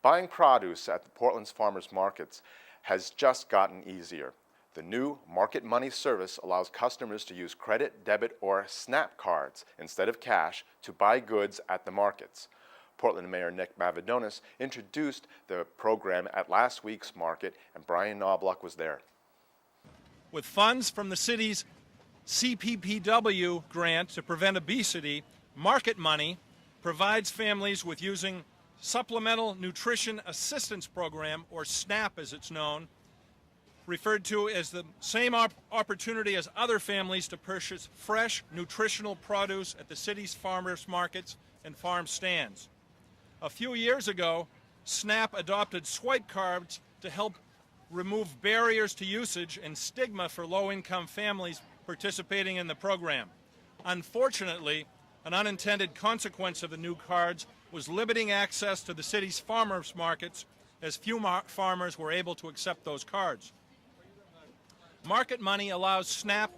Buying produce at the Portland's farmers markets has just gotten easier. The new Market Money service allows customers to use credit, debit, or SNAP cards instead of cash to buy goods at the markets. Portland Mayor Nick Mavadonis introduced the program at last week's market, and Brian Knobloch was there. With funds from the city's CPPW grant to prevent obesity, Market Money provides families with using Supplemental Nutrition Assistance Program, or SNAP as it's known, referred to as the same opportunity as other families to purchase fresh nutritional produce at the city's farmers markets and farm stands. A few years ago, SNAP adopted swipe cards to help remove barriers to usage and stigma for low-income families participating in the program. Unfortunately, an unintended consequence of the new cards was limiting access to the city's farmers markets, as few farmers were able to accept those cards. Market Money allows SNAP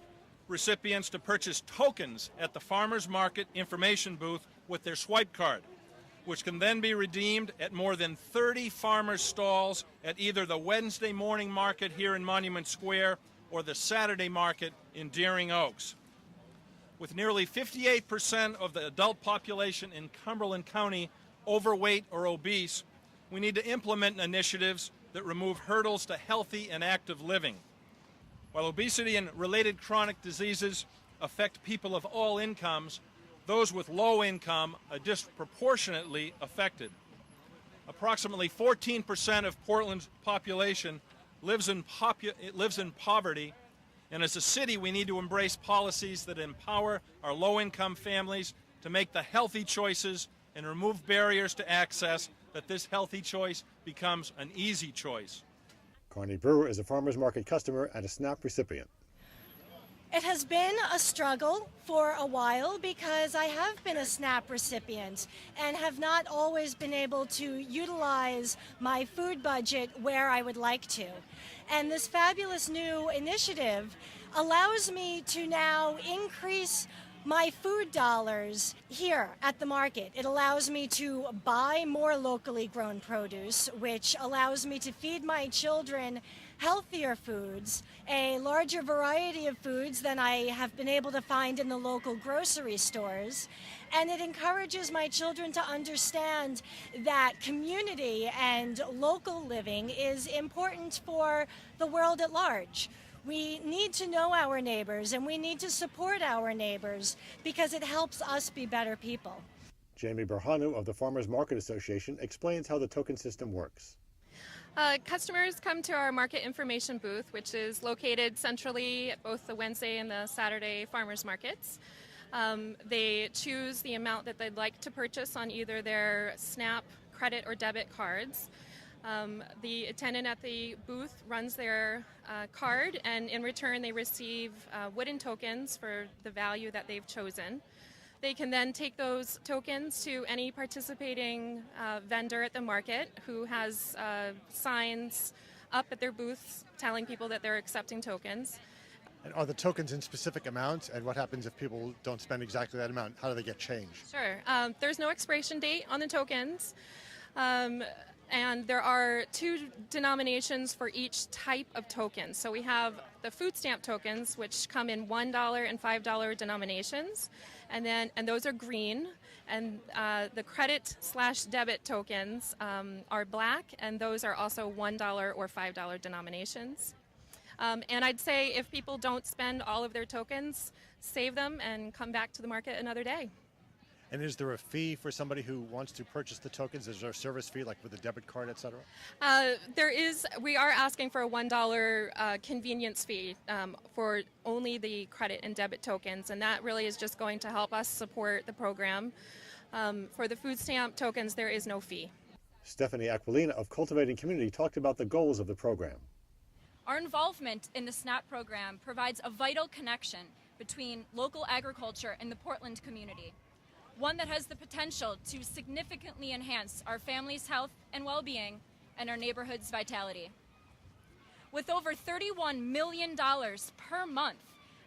recipients to purchase tokens at the farmers market information booth with their swipe card, which can then be redeemed at more than 30 farmers' stalls at either the Wednesday morning market here in Monument Square or the Saturday market in Deering Oaks. With nearly 58% of the adult population in Cumberland County overweight or obese, we need to implement initiatives that remove hurdles to healthy and active living. While obesity and related chronic diseases affect people of all incomes, those with low income are disproportionately affected. Approximately 14% of Portland's population lives in poverty, and as a city we need to embrace policies that empower our low-income families to make the healthy choices and remove barriers to access, that this healthy choice becomes an easy choice. Carney Brewer is a farmers market customer and a SNAP recipient. It has been a struggle for a while because I have been a SNAP recipient and have not always been able to utilize my food budget where I would like to. And this fabulous new initiative allows me to now increase my food dollars here at the market. It allows me to buy more locally grown produce, which allows me to feed my children healthier foods, a larger variety of foods than I have been able to find in the local grocery stores. And it encourages my children to understand that community and local living is important for the world at large. We need to know our neighbors and we need to support our neighbors because it helps us be better people. Jamie Berhanu of the Farmers Market Association explains how the token system works. Customers come to our market information booth, which is located centrally at both the Wednesday and the Saturday farmers markets. They choose the amount that they'd like to purchase on either their SNAP, credit, or debit cards. The attendant at the booth runs their card, and in return they receive wooden tokens for the value that they've chosen. They can then take those tokens to any participating vendor at the market who has signs up at their booths telling people that they're accepting tokens. And are the tokens in specific amounts, and what happens if people don't spend exactly that amount? How do they get changed? Sure. There's no expiration date on the tokens. And there are two denominations for each type of token. So we have the food stamp tokens, which come in $1 and $5 denominations, and those are green. And the credit/debit tokens are black, and those are also $1 or $5 denominations. And I'd say if people don't spend all of their tokens, save them and come back to the market another day. And is there a fee for somebody who wants to purchase the tokens? Is there a service fee, like with a debit card, et cetera? There is. We are asking for a $1 convenience fee for only the credit and debit tokens, and that really is just going to help us support the program. For the food stamp tokens, there is no fee. Stephanie Aquilina of Cultivating Community talked about the goals of the program. Our involvement in the SNAP program provides a vital connection between local agriculture and the Portland community, one that has the potential to significantly enhance our family's health and well-being and our neighborhood's vitality. With over $31 million per month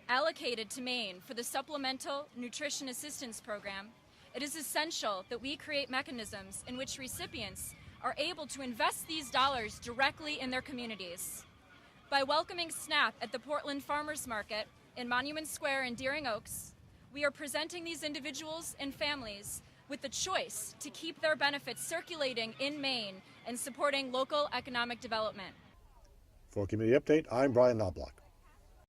allocated to Maine for the Supplemental Nutrition Assistance Program, it is essential that we create mechanisms in which recipients are able to invest these dollars directly in their communities. By welcoming SNAP at the Portland Farmers Market in Monument Square in Deering Oaks, we are presenting these individuals and families with the choice to keep their benefits circulating in Maine and supporting local economic development. For Community Update, I'm Brian Knobloch.